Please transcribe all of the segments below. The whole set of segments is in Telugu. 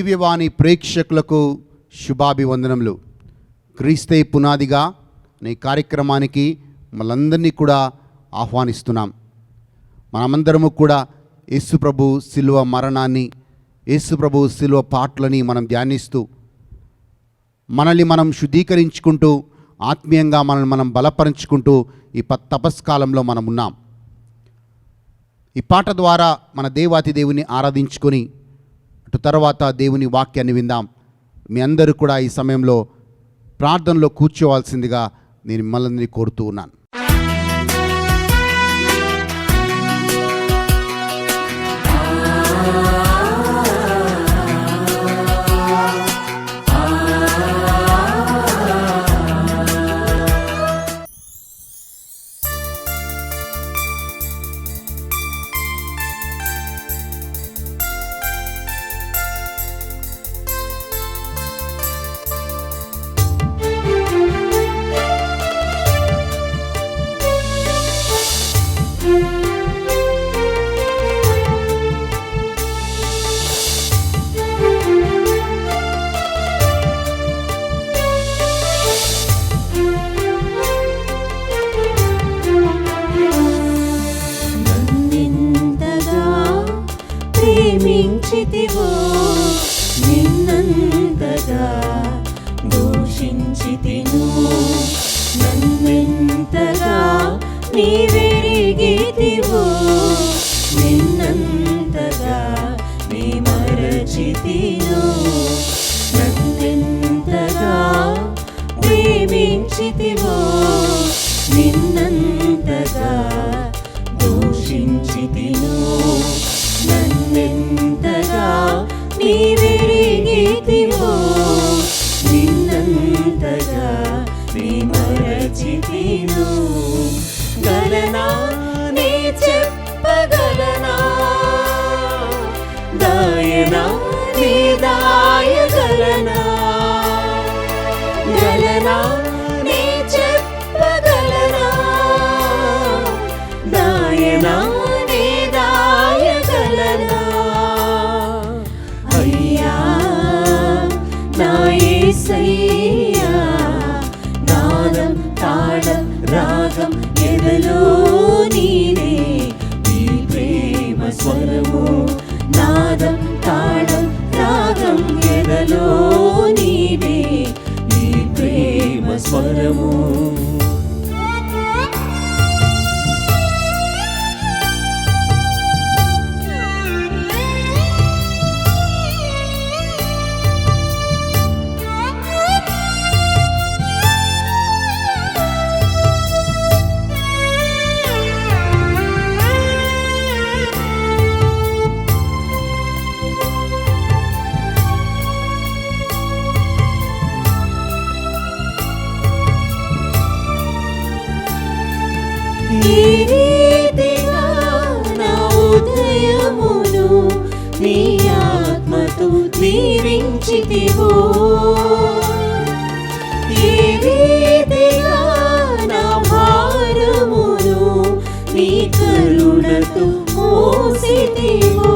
దివ్యవాణి ప్రేక్షకులకు శుభాభివందనములు. క్రీస్తే పునాదిగా ఈ కార్యక్రమానికి మనందరినీ కూడా ఆహ్వానిస్తున్నాం. మనమందరము కూడా యేసుప్రభు శిలువ మరణాన్ని, యేసుప్రభు శిలువ పాటలని మనం ధ్యానిస్తూ మనల్ని మనం శుద్ధీకరించుకుంటూ ఆత్మీయంగా మనల్ని మనం బలపరుచుకుంటూ ఈ తపస్కాలంలో మనం ఉన్నాం. ఈ పాట ద్వారా మన దేవాతి దేవుని ఆరాధించుకొని అటు తర్వాత దేవుని వాక్యాన్ని విందాం. మీ అందరూ కూడా ఈ సమయంలో ప్రార్థనలో కూర్చోవాల్సిందిగా నేను మిమ్మల్ని కోరుతూ ఉన్నాను. నిన్నంతగా దూషించితిను, నన్నెంతగా నీవెరిగితివో, నిన్నంతగా నీ మరచితిను, నన్నెంతగా ప్రేమించితివో, నిన్నంతగా దూషించితిను, నన్నెంతగా నీవెరిగితివో, నిన్నంతగా నీ మరచితిను. గలనా నీ చెప్పగలనా, దాయనా నీ దాయగలనా, గలనా నీ చెప్పగలనా, దాయనా నీ దాయగలనా. అయ్యా నా యేసయ్యా, నాదం తాళం రాగం ఎదలో నీదే, నీ ప్రేమ స్వరము, నాదం తాళం రాగం ఎదలో నీవే, నీ ప్రేమ స్వరము. ఈ రీతిగా నా ఉదయమును నీ ఆత్మతో దీవించితివో, ఈ రీతిగా నా భారమును నీ కరుణతో మోసితివో,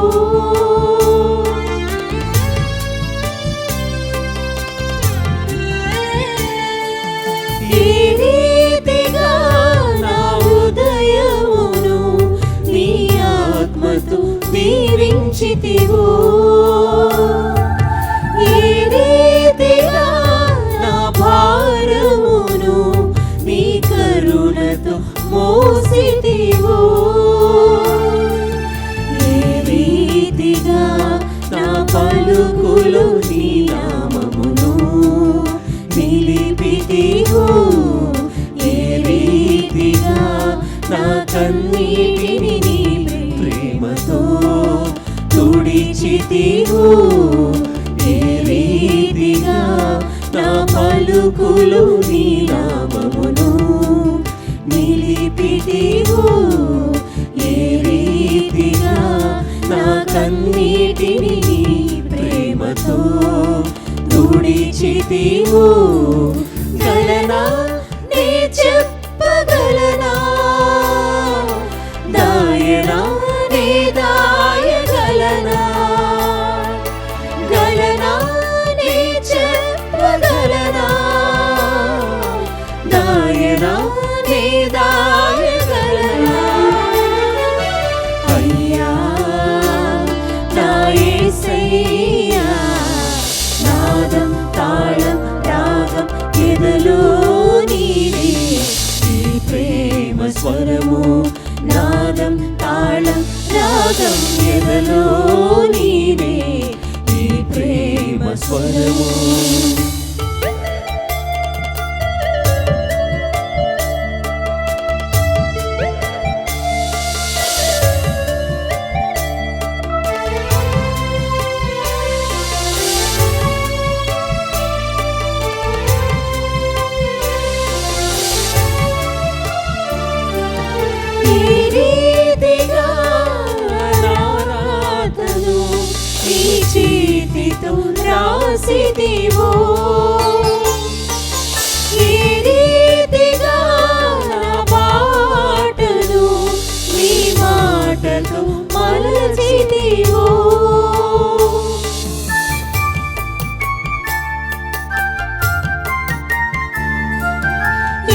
ఈ రీతిగా నా ఉదయమును నీ ఆత్మతో దీవించితివో, ఈ రీతిగా నా భారమును నీ కరుణతో మోసితివో, ఈ రీతిగా నా పలుకులు నీ నామమును నిలిపితివో, ఏ రీతిగా నా కన్నీటిని నీ ప్రేమతో తుడిచితివో, ఏ రీతిగా నా పలుకులు నీ నామమును నిలిపితివో, ఏ రీతిగా నా కన్నీటిని నీ ప్రేమతో తుడిచితివో. గలనా నీ చెప్పగలనా, దాయనా నీ దాయగలనా, గలనా రాగం ఎదలో నీవే ఈ ప్రేమ స్వరము. రాసిదివో ఈ రీతిగా నా పాటను నీ మాటతో మలచిదివో.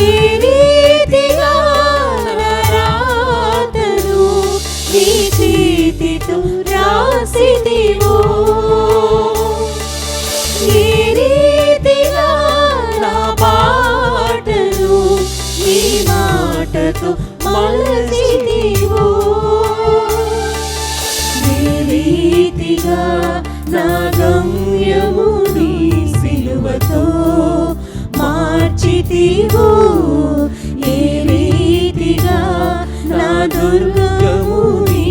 ఈ రీతిగా నా రాతను నీ చేతితో రాసిదివో. ఈ రీతిగా నా పాటను నీ మాటతో మలచిదివో. ఈ రీతిగా నా గమ్యము నీ సిలువతో మార్చితివో. ఏ రీతిగా నా దుర్గము నీ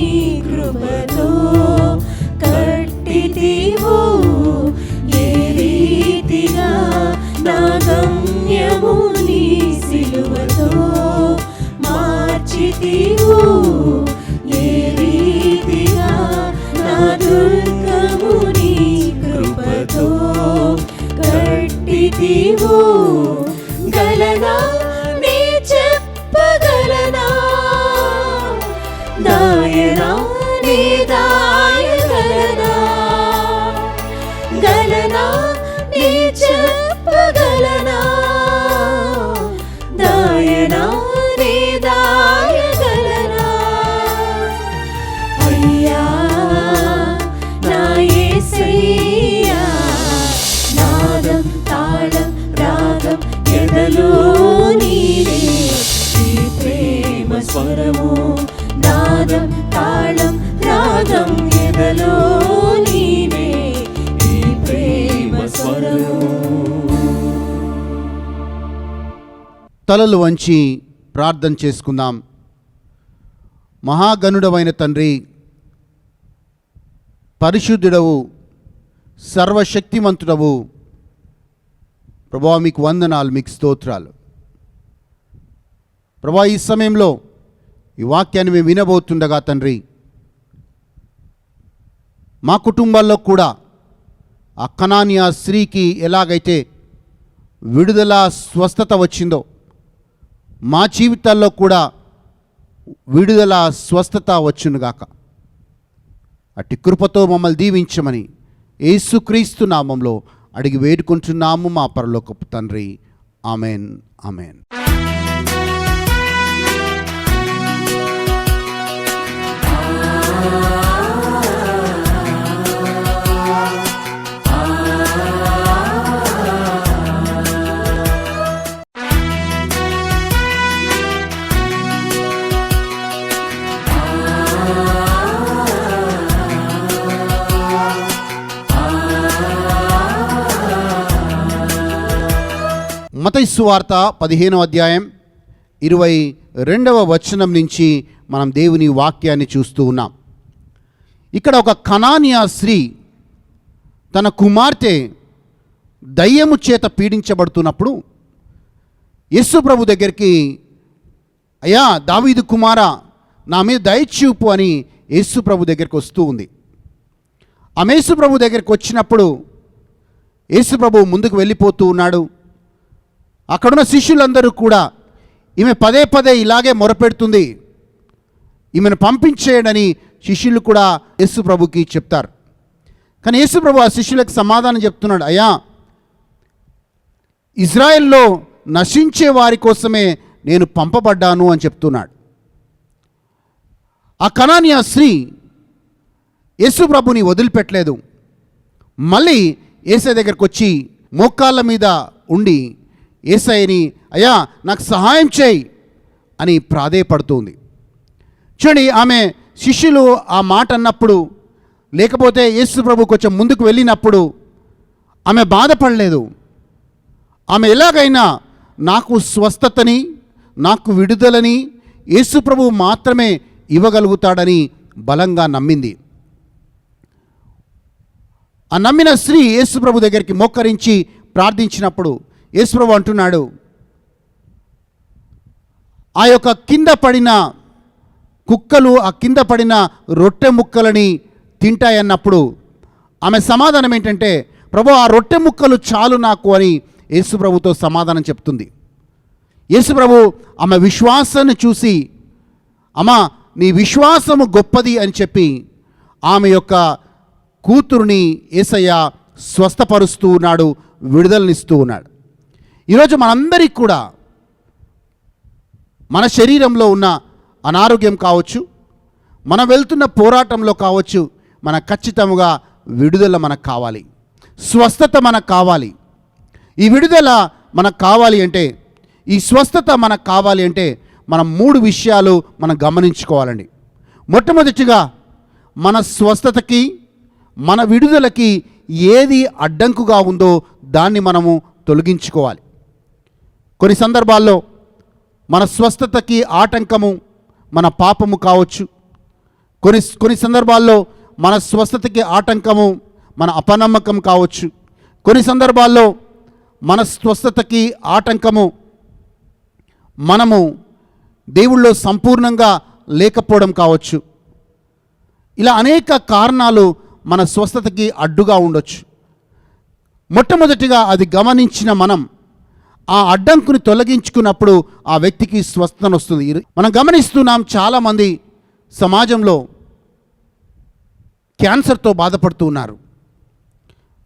కృపతో కట్టితివో. నా గమ్యము నీ సిలువతో మార్చితివో. ఏ రీతిగా నా దుర్గము నీ కృపతో కట్టితివో. గలనా నీ చెప్పగలనా దాయనా నీ దాయగలనా. గలనా నీ చెప్పగలనా దాయనా నీ దాయగలనా. అయ్యా నా యేసయ్యా నాదం తాళం రాగం ఎదలో నీవే ఈ ప్రేమ స్వరము. నాదం తాళం రాగం ఎదలో నీవే ఈ ప్రేమ స్వరము. తలలు వంచి ప్రార్థన చేసుకుందాం. మహాగణుడవైన తండ్రి, పరిశుద్ధుడవు, సర్వశక్తిమంతుడవు ప్రభువా, మీకు వందనాలు, మీకు స్తోత్రాలు. ప్రభువా, ఈ సమయంలో ఈ వాక్యాన్ని మేము వినబోతుండగా తండ్రి, మా కుటుంబాల్లో కూడా ఆ కనానియా స్త్రీకి ఎలాగైతే విడుదల స్వస్థత వచ్చిందో మా జీవితాల్లో కూడా విడుదల స్వస్థత వచ్చునుగాక. అట్టి కృపతో మమ్మల్ని దీవించమని యేసుక్రీస్తు నామంలో అడిగి వేడుకుంటున్నాము మా పరలోకపు తండ్రి. Amen, amen. మత్తయి సువార్త 15వ అధ్యాయం 22వ వచనం నుంచి మనం దేవుని వాక్యాన్ని చూస్తూ ఉన్నాం. ఇక్కడ ఒక కనానియా స్త్రీ తన కుమార్తె దయ్యము చేత పీడించబడుతున్నప్పుడు యేసు ప్రభు దగ్గరికి, అయ్యా దావీదు కుమారా నా మీద దయచూపు అని యేసు ప్రభు దగ్గరికి వస్తూ ఉంది. ఆమె యేసు ప్రభు దగ్గరికి వచ్చినప్పుడు యేసు ప్రభు ముందుకు వెళ్ళిపోతూ ఉన్నాడు. అక్కడున్న శిష్యులందరూ కూడా ఈమె పదే పదే ఇలాగే మొరపెడుతుంది, ఈమెను పంపించేయడని శిష్యులు కూడా యేసు ప్రభుకి చెప్తారు. కానీ యేసు ప్రభు ఆ శిష్యులకు సమాధానం చెప్తున్నాడు, అయ్యా ఇజ్రాయెల్లో నశించే వారి కోసమే నేను పంపబడ్డాను అని చెప్తున్నాడు. ఆ కనానియా స్త్రీ యేసు ప్రభుని వదిలిపెట్టలేదు. మళ్ళీ యేసయ్య దగ్గరకు వచ్చి మోకాళ్ళ మీద ఉండి యేసయ్యని, అయ్యా నాకు సహాయం చేయి అని ప్రాధేయపడుతుంది. చూడండి, ఆమె శిష్యులు ఆ మాట అన్నప్పుడు, లేకపోతే యేసు ప్రభు కొంచెం ముందుకు వెళ్ళినప్పుడు ఆమె బాధపడలేదు. ఆమె ఎలాగైనా నాకు స్వస్థతని, నాకు విడుదలని యేసు ప్రభు మాత్రమే ఇవ్వగలుగుతాడని బలంగా నమ్మింది. ఆ నమ్మిన స్త్రీ యేసు ప్రభు దగ్గరికి మోకరించి ప్రార్థించినప్పుడు యేసు ప్రభు అంటున్నాడు, ఆ యొక్క కింద పడిన కుక్కలు ఆ కింద పడిన రొట్టె ముక్కలని తింటాయన్నప్పుడు ఆమె సమాధానం ఏంటంటే, ప్రభు ఆ రొట్టె ముక్కలు చాలు నాకు అని యేసు ప్రభుతో సమాధానం చెప్తుంది. యేసు ప్రభు ఆమె విశ్వాసాన్ని చూసి, అమ్మా నీ విశ్వాసము గొప్పది అని చెప్పి ఆమె యొక్క కూతురుని యేసయ్య స్వస్థపరుస్తూ ఉన్నాడు, విడుదలనిస్తూ ఉన్నాడు. ఈరోజు మనందరికీ కూడా మన శరీరంలో ఉన్న అనారోగ్యం కావచ్చు, మనం వెళ్తున్న పోరాటంలో కావచ్చు, మన ఖచ్చితంగా విడుదల మనకు కావాలి, స్వస్థత మనకు కావాలి. ఈ విడుదల మనకు కావాలి అంటే, ఈ స్వస్థత మనకు కావాలి అంటే మనం 3 విషయాలు మనం గమనించుకోవాలండి. మొట్టమొదటిగా మన స్వస్థతకి, మన విడుదలకి ఏది అడ్డంకుగా ఉందో దాన్ని మనము తొలగించుకోవాలి. కొన్ని సందర్భాల్లో మన స్వస్థతకి ఆటంకము మన పాపము కావచ్చు. కొన్ని సందర్భాల్లో మన స్వస్థతకి ఆటంకము మన అపనమ్మకం కావచ్చు. కొన్ని సందర్భాల్లో మన స్వస్థతకి ఆటంకము మనము దేవుళ్ళో సంపూర్ణంగా లేకపోవడం కావచ్చు. ఇలా అనేక కారణాలు మన స్వస్థతకి అడ్డుగా ఉండొచ్చు. మొట్టమొదటిగా అది గమనించిన మనం ఆ అడ్డంకుని తొలగించుకున్నప్పుడు ఆ వ్యక్తికి స్వస్థత వస్తుంది. మనం గమనిస్తున్నాం, చాలామంది సమాజంలో క్యాన్సర్తో బాధపడుతూ ఉన్నారు.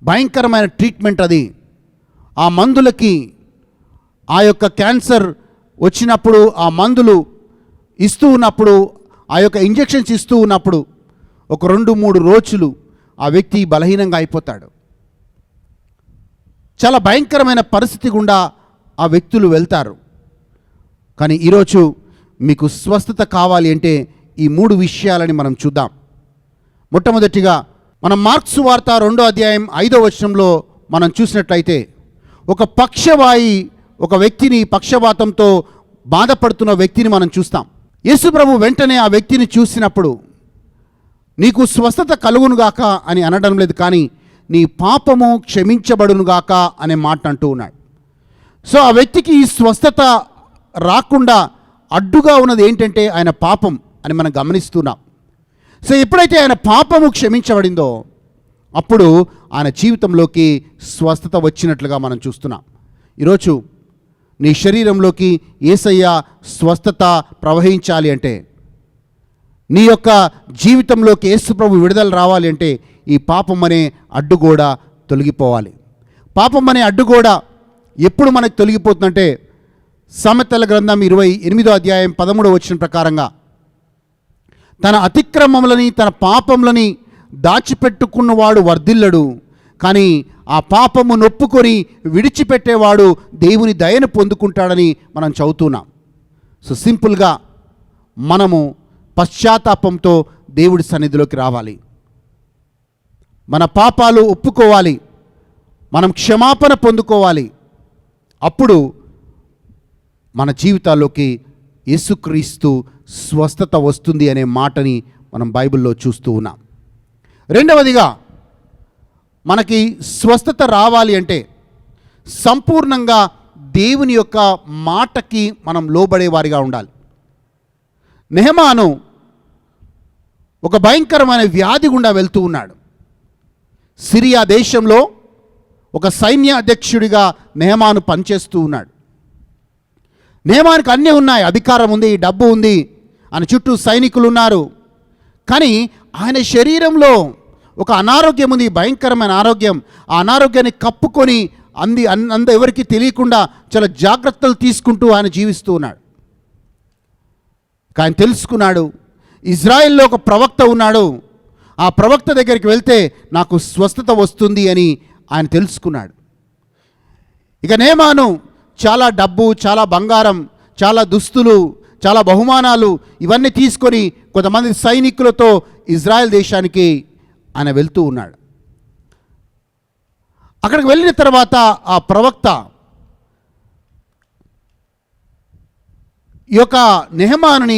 భయంకరమైన ట్రీట్మెంట్ అది. ఆ మందులకి, ఆ యొక్క క్యాన్సర్ వచ్చినప్పుడు ఆ మందులు ఇస్తూ ఉన్నప్పుడు, ఆ యొక్క ఇంజెక్షన్స్ ఇస్తూ ఉన్నప్పుడు ఒక 2-3 రోజులు ఆ వ్యక్తి బలహీనంగా అయిపోతాడు. చాలా భయంకరమైన పరిస్థితి గుండా ఆ వ్యక్తులు వెళ్తారు. కానీ ఈరోజు మీకు స్వస్థత కావాలి అంటే ఈ 3 విషయాలని మనం చూద్దాం. మొట్టమొదటిగా మనం మార్క్సు వార్త 2వ అధ్యాయం 5వ వచనంలో మనం చూసినట్లయితే, ఒక పక్షవాయి ఒక వ్యక్తిని, పక్షవాతంతో బాధపడుతున్న వ్యక్తిని మనం చూస్తాం. యేసు ప్రభు వెంటనే ఆ వ్యక్తిని చూసినప్పుడు, నీకు స్వస్థత కలుగునుగాక అని అనడం లేదు, కానీ నీ పాపము క్షమించబడునుగాక అనే మాట అంటూ ఉన్నాడు. సో ఆ వ్యక్తికి ఈ స్వస్థత రాకుండా అడ్డుగా ఉన్నది ఏంటంటే ఆయన పాపం అని మనం గమనిస్తున్నాం. సో ఎప్పుడైతే ఆయన పాపము క్షమించబడిందో అప్పుడు ఆయన జీవితంలోకి స్వస్థత వచ్చినట్లుగా మనం చూస్తున్నాం. ఈరోజు నీ శరీరంలోకి యేసయ్య స్వస్థత ప్రవహించాలి అంటే, నీ యొక్క జీవితంలోకి యేసు ప్రభు విడుదల రావాలి అంటే ఈ పాపం అనే అడ్డుగోడ తొలగిపోవాలి. పాపం అనే అడ్డుగోడ ఎప్పుడు మనకు తొలగిపోతుందంటే, సామెతల గ్రంథం 28వ అధ్యాయం 13వ వచనం ప్రకారంగా, తన అతిక్రమములని తన పాపములని దాచిపెట్టుకున్నవాడు వర్ధిల్లడు, కానీ ఆ పాపము నొప్పుకొని విడిచిపెట్టేవాడు దేవుని దయను పొందుకుంటాడని మనం చదువుతున్నాం. సో సింపుల్గా మనము పశ్చాత్తాపంతో దేవుడి సన్నిధిలోకి రావాలి, మన పాపాలు ఒప్పుకోవాలి, మనం క్షమాపణ పొందుకోవాలి. అప్పుడు మన జీవితాల్లోకి యేసుక్రీస్తు స్వస్థత వస్తుంది అనే మాటని మనం బైబిల్లో చూస్తూ ఉన్నాం. రెండవదిగా మనకి స్వస్థత రావాలి అంటే సంపూర్ణంగా దేవుని యొక్క మాటకి మనం లోబడేవారిగా ఉండాలి. నెహమాను ఒక భయంకరమైన వ్యాధి గుండా వెళ్తూ ఉన్నాడు. సిరియా దేశంలో ఒక సైన్య అధ్యక్షుడిగా నెహమాను పనిచేస్తూ ఉన్నాడు. నెహమానుకి అన్నీ ఉన్నాయి, అధికారం ఉంది, డబ్బు ఉంది, ఆయన చుట్టూ సైనికులు ఉన్నారు. కానీ ఆయన శరీరంలో ఒక అనారోగ్యం ఉంది, భయంకరమైన ఆరోగ్యం. ఆ అనారోగ్యాన్ని కప్పుకొని ఎవరికి తెలియకుండా చాలా జాగ్రత్తలు తీసుకుంటూ ఆయన జీవిస్తూ ఉన్నాడు. ఆయన తెలుసుకున్నాడు, ఇజ్రాయెల్లో ఒక ప్రవక్త ఉన్నాడు, ఆ ప్రవక్త దగ్గరికి వెళ్తే నాకు స్వస్థత వస్తుంది అని ఆయన తెలుసుకున్నాడు. ఇక నేమాను చాలా డబ్బు, చాలా బంగారం, చాలా దుస్తులు, చాలా బహుమానాలు ఇవన్నీ తీసుకొని కొంతమంది సైనికులతో ఇజ్రాయెల్ దేశానికి ఆయన వెళ్తూ ఉన్నాడు. అక్కడికి వెళ్ళిన తర్వాత ఆ ప్రవక్త ఈ యొక్క నెహమానుని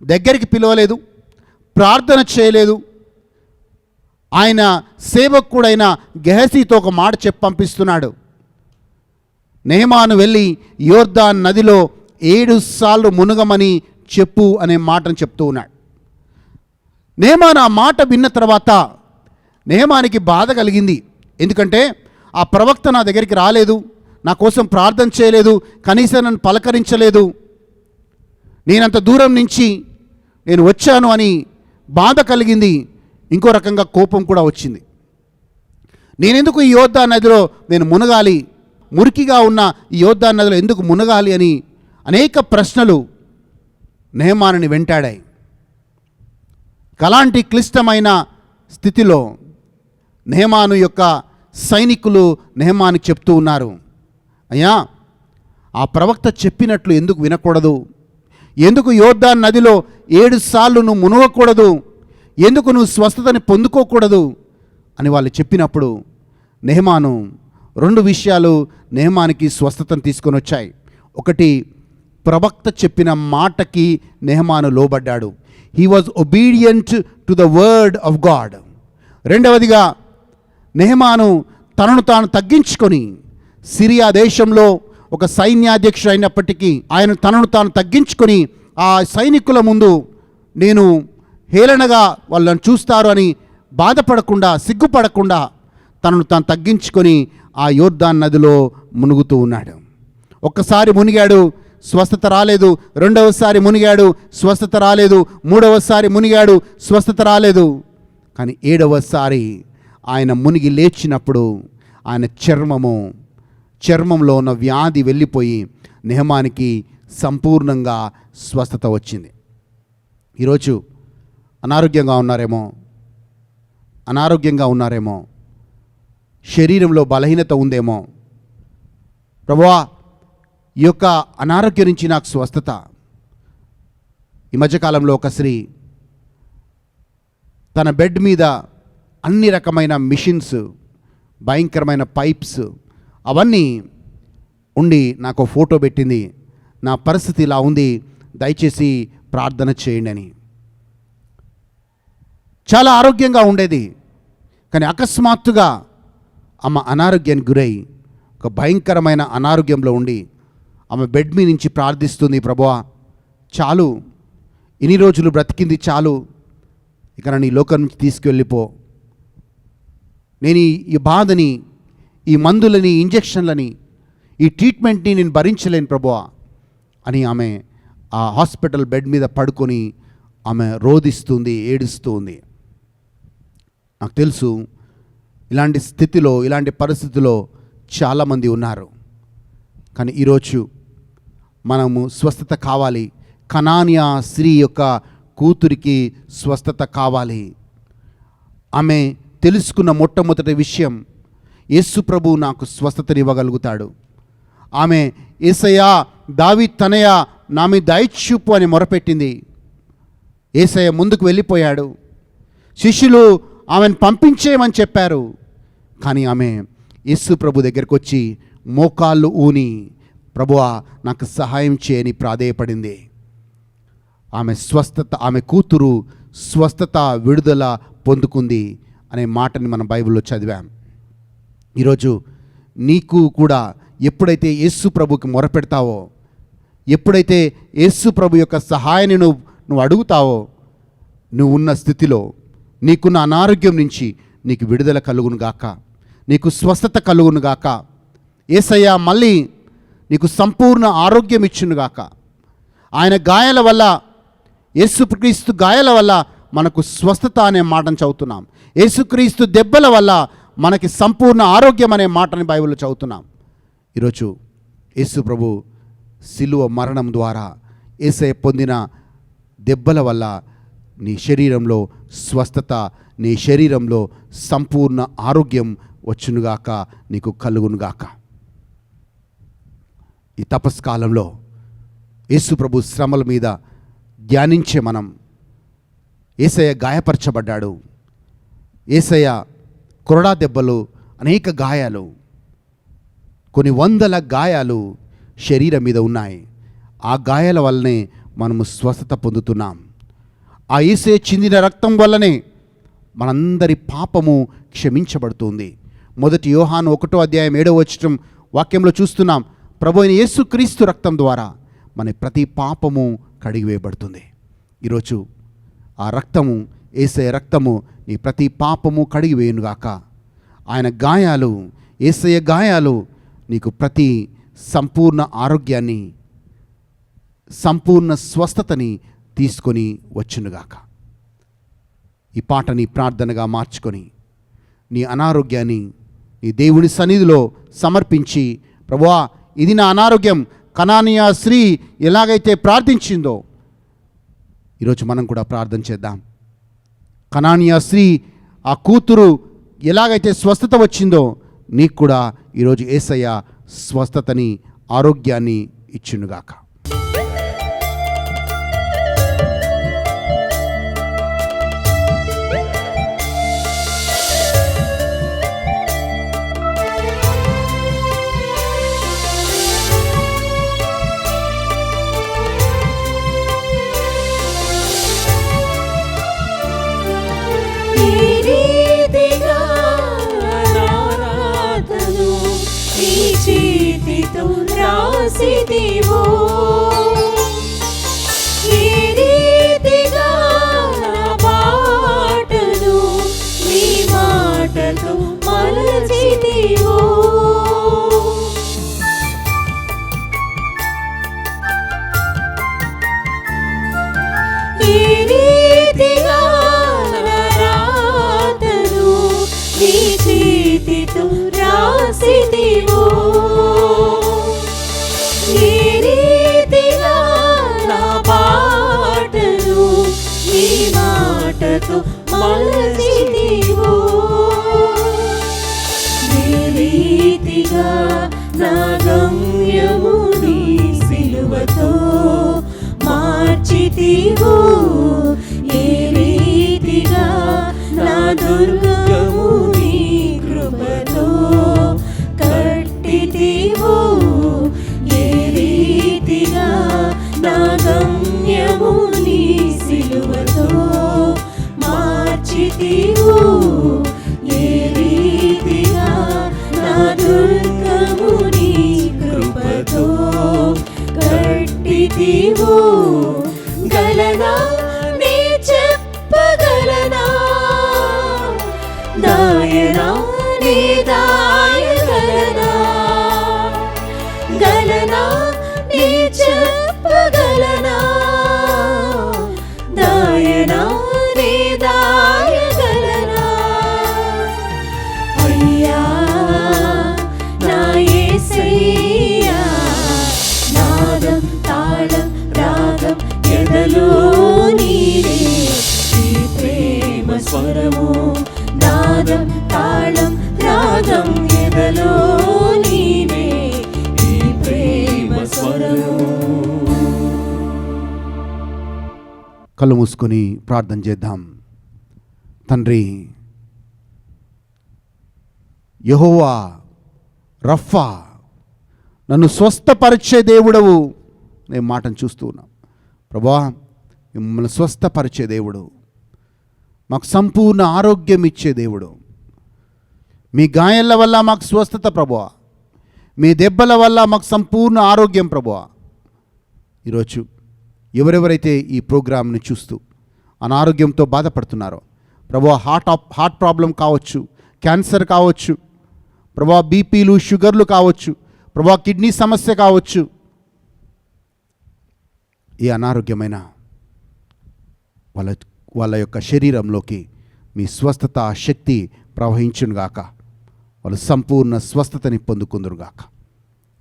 దగ్గరికి పిలవలేదు, ప్రార్థన చేయలేదు. ఆయన సేవకుడైన గెహజీతో ఒక మాట చెప్పి పంపిస్తున్నాడు. నెహమాను వెళ్ళి యోర్దాన్ నదిలో 7 సార్లు మునగమని చెప్పు అనే మాటను చెప్తూ ఉన్నాడు. నెహమాను ఆ మాట విన్న తర్వాత నెహమానికి బాధ కలిగింది. ఎందుకంటే ఆ ప్రవక్త నా దగ్గరికి రాలేదు, నా కోసం ప్రార్థన చేయలేదు, కనీసం నన్ను పలకరించలేదు, నేనంత దూరం నుంచి నేను వచ్చాను అని బాధ కలిగింది. ఇంకో రకంగా కోపం కూడా వచ్చింది. నేనెందుకు ఈ యోర్దాను నదిలో నేను మునగాలి, మురికిగా ఉన్న ఈ యోర్దాను నదిలో ఎందుకు మునగాలి అని అనేక ప్రశ్నలు నెహమానుని వెంటాడాయి. అలాంటి క్లిష్టమైన స్థితిలో నెహమాను యొక్క సైనికులు నెహమానుకి చెప్తూ ఉన్నారు, అయ్యా ఆ ప్రవక్త చెప్పినట్లు ఎందుకు వినకూడదు, ఎందుకు యోర్దాను నదిలో 7 సార్లు నువ్వు మునగకూడదు, ఎందుకు నువ్వు స్వస్థతని పొందుకోకూడదు అని వాళ్ళు చెప్పినప్పుడు నెహమాను 2 విషయాలు నెహమానికి స్వస్థతను తీసుకొని వచ్చాయి. ఒకటి, ప్రవక్త చెప్పిన మాటకి నెహమాను లోబడ్డాడు. He was obedient to the word of God. రెండవదిగా నెహమాను తనను తాను తగ్గించుకొని, సిరియా దేశంలో ఒక సైన్యాధ్యక్షుడు అయినప్పటికీ ఆయన తనను తాను తగ్గించుకొని ఆ సైనికుల ముందు నేను హేళనగా వాళ్ళని చూస్తారు అని బాధపడకుండా, సిగ్గుపడకుండా తనను తాను తగ్గించుకొని ఆ యోర్దాను నదిలో మునుగుతూ ఉన్నాడు. ఒక్కసారి మునిగాడు, స్వస్థత రాలేదు. రెండవసారి మునిగాడు, స్వస్థత రాలేదు. మూడవసారి మునిగాడు, స్వస్థత రాలేదు. కానీ 7వసారి ఆయన మునిగి లేచినప్పుడు ఆయన చర్మంలో ఉన్న వ్యాధి వెళ్ళిపోయి నెహమానికి సంపూర్ణంగా స్వస్థత వచ్చింది. ఈరోజు అనారోగ్యంగా ఉన్నారేమో, శరీరంలో బలహీనత ఉందేమో. ప్రభువా, ఈ యొక్క అనారోగ్యం నుంచి నాకు స్వస్థత. ఈ మధ్యకాలంలో ఒక స్త్రీ తన బెడ్ మీద అన్ని రకమైన మిషన్స్, భయంకరమైన పైప్స్ అవన్నీ ఉండి నాకు ఫోటో పెట్టింది. నా పరిస్థితి ఇలా ఉంది, దయచేసి ప్రార్థన చేయండి అని. చాలా ఆరోగ్యంగా ఉండేది, కానీ అకస్మాత్తుగా ఆమె అనారోగ్యానికి గురై ఒక భయంకరమైన అనారోగ్యంలో ఉండి ఆమె బెడ్ మీ నుంచి ప్రార్థిస్తుంది, ప్రభువా చాలు, ఇన్ని రోజులు బ్రతికింది చాలు, ఇక నన్ను ఈ లోకం నుంచి తీసుకువెళ్ళిపో. నేను ఈ బాధని, ఈ మందులని, ఇంజెక్షన్లని, ఈ ట్రీట్మెంట్ని నేను భరించలేను ప్రభువా అని ఆమె ఆ హాస్పిటల్ బెడ్ మీద పడుకొని ఆమె రోదిస్తుంది, ఏడుస్తుంది. నాకు తెలుసు ఇలాంటి స్థితిలో, ఇలాంటి పరిస్థితిలో చాలామంది ఉన్నారు. కానీ ఈరోజు మనము స్వస్థత కావాలి. కనానియా స్త్రీ యొక్క కూతురికి స్వస్థత కావాలి. ఆమె తెలుసుకున్న మొట్టమొదటి విషయం, యేసు ప్రభు నాకు స్వస్థతనివ్వగలుగుతాడు. ఆమె యేసయ్యా, దావీదు తనయ నా మీద దయ చూపు అని మొరపెట్టింది. యేసయ్య ముందుకు వెళ్ళిపోయాడు. శిష్యులు ఆమెను పంపించేయమని చెప్పారు. కానీ ఆమె యేసు ప్రభు దగ్గరికి వచ్చి మోకాళ్ళు ఊని, ప్రభువా నాకు సహాయం చేయని ప్రాధేయపడింది. ఆమె కూతురు స్వస్థత, విడుదల పొందుకుంది అనే మాటని మనం బైబిల్లో చదివాం. ఈరోజు నీకు కూడా ఎప్పుడైతే యేసు ప్రభుకి మొరపెడతావో, ఎప్పుడైతే యేసు ప్రభు యొక్క సహాయాన్ని నువ్వు అడుగుతావో, నువ్వు ఉన్న స్థితిలో నీకున్న అనారోగ్యం నుంచి నీకు విడుదల కలుగును గాక, నీకు స్వస్థత కలుగును గాక. యేసయ్య మళ్ళీ నీకు సంపూర్ణ ఆరోగ్యం ఇచ్చును గాక. ఆయన గాయాల వల్ల, యేసుక్రీస్తు గాయాల వల్ల మనకు స్వస్థత అనే మాటను చదువుతున్నాం. యేసుక్రీస్తు దెబ్బల వల్ల మనకి సంపూర్ణ ఆరోగ్యం అనే మాటని బైబిల్లో చదువుతున్నాం. ఈరోజు యేసు ప్రభు సిలువ మరణం ద్వారా, యేసయ్య పొందిన దెబ్బల వల్ల నీ శరీరంలో స్వస్థత, నీ శరీరంలో సంపూర్ణ ఆరోగ్యం వచ్చునుగాక, నీకు కలుగునుగాక. ఈ తపస్కాలంలో యేసు ప్రభు శ్రమల మీద ధ్యానించే మనం యేసయ్య గాయపరచబడ్డాడు. యేసయ్య కొరడా దెబ్బలు, అనేక గాయాలు, కొన్ని వందల గాయాలు శరీరం మీద ఉన్నాయి. ఆ గాయాల వల్లనే మనము స్వస్థత పొందుతున్నాం. ఆ యేసయ్య చిందిన రక్తం వల్లనే మనందరి పాపము క్షమించబడుతుంది. 1 యోహాను 1:7 వాక్యంలో చూస్తున్నాం, ప్రభు అయిన యేసుక్రీస్తు రక్తం ద్వారా మన ప్రతి పాపము కడిగివేయబడుతుంది. ఈరోజు ఆ రక్తము, యేసయ్య రక్తము నీ ప్రతి పాపము కడిగివేయునుగాక. ఆయన గాయాలు, యేసయ్య గాయాలు నీకు ప్రతి సంపూర్ణ ఆరోగ్యాన్ని, సంపూర్ణ స్వస్థతని తీసుకొని వచ్చునుగాక. ఈ పాటని ప్రార్థనగా మార్చుకొని నీ అనారోగ్యాన్ని నీ దేవుని సన్నిధిలో సమర్పించి, ప్రభువా ఇది నా అనారోగ్యం, కనానియా స్త్రీ ఎలాగైతే ప్రార్థించిందో ఈరోజు మనం కూడా ప్రార్థన చేద్దాం. కనానియా స్త్రీ ఆ కూతురు ఎలాగైతే స్వస్థత వచ్చిందో నీకు కూడా ఈరోజు యేసయ్య స్వస్థతని, ఆరోగ్యాన్ని ఇచ్చునుగాక. రాసిదివో ఈ రీతిగా నా బాటను నీ మాటతో మలచిదివో. ఈ రీతిగా నా రాతను నీ చేతితో రాసిదివో. ఈ రీతిగా నా పాటను నీ మాటతో మలచిదివో. ఈ రీతిగా నా గమ్యము నీ సిలువతో మార్చితివో. ఏ రీతిగా నా దుర్గము నీ కృపతో కట్టితివో. నా గమ్యము నీ సిలువతో మార్చితివో. ఏ రీతిగా నా దుర్గము నీ కృపతో కట్టితివో. గలనా నీ చెప్పగలనా, దాయనా నీ దాయగలనా, గలనా నీ చెప్పగలనా, దాయనా నీ దాయగలనా. అయ్యా నా యేసయ్యా, నాదం తాళం రాగం ఎదలో నీరే. ఈ ప్రేమ స్వరము, నాదం తాళం రాగం ఎదలో నీరే. ఈ ప్రేమ స్వరము. కళ్ళు మూసుకొని ప్రార్థన చేద్దాం. తండ్రి, యెహోవా రఫా, నన్ను స్వస్థపరిచే దేవుడవు. నేను మాటను చూస్తూ ఉన్నాం. ప్రభువా, మిమ్మల్ని స్వస్థపరిచే దేవుడు, మాకు సంపూర్ణ ఆరోగ్యం ఇచ్చే దేవుడు. మీ గాయాల వల్ల మాకు స్వస్థత ప్రభువా, మీ దెబ్బల వల్ల మాకు సంపూర్ణ ఆరోగ్యం ప్రభువా. ఈరోజు ఎవరెవరైతే ఈ ప్రోగ్రాంని చూస్తూ అనారోగ్యంతో బాధపడుతున్నారో ప్రభువా, హార్ట్ ప్రాబ్లం కావచ్చు, క్యాన్సర్ కావచ్చు ప్రభువా, బీపీలు షుగర్లు కావచ్చు ప్రభువా, కిడ్నీ సమస్య కావచ్చు, ఏ అనారోగ్యమైన వాళ్ళ యొక్క శరీరంలోకి మీ స్వస్థత శక్తి ప్రవహించునుగాక. వాళ్ళు సంపూర్ణ స్వస్థతని పొందుకుందురుగాక.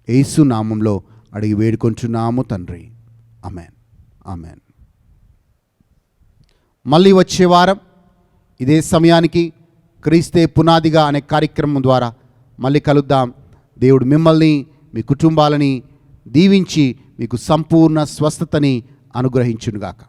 యేసు నామంలో అడిగి వేడుకొంచున్నాము తండ్రి. ఆమేన్, ఆమేన్. మళ్ళీ వచ్చే వారం ఇదే సమయానికి క్రీస్తే పునాదిగా అనే కార్యక్రమం ద్వారా మళ్ళీ కలుద్దాం. దేవుడు మిమ్మల్ని, మీ కుటుంబాలని దీవించి మీకు సంపూర్ణ స్వస్థతని అనుగ్రహించునుగాక.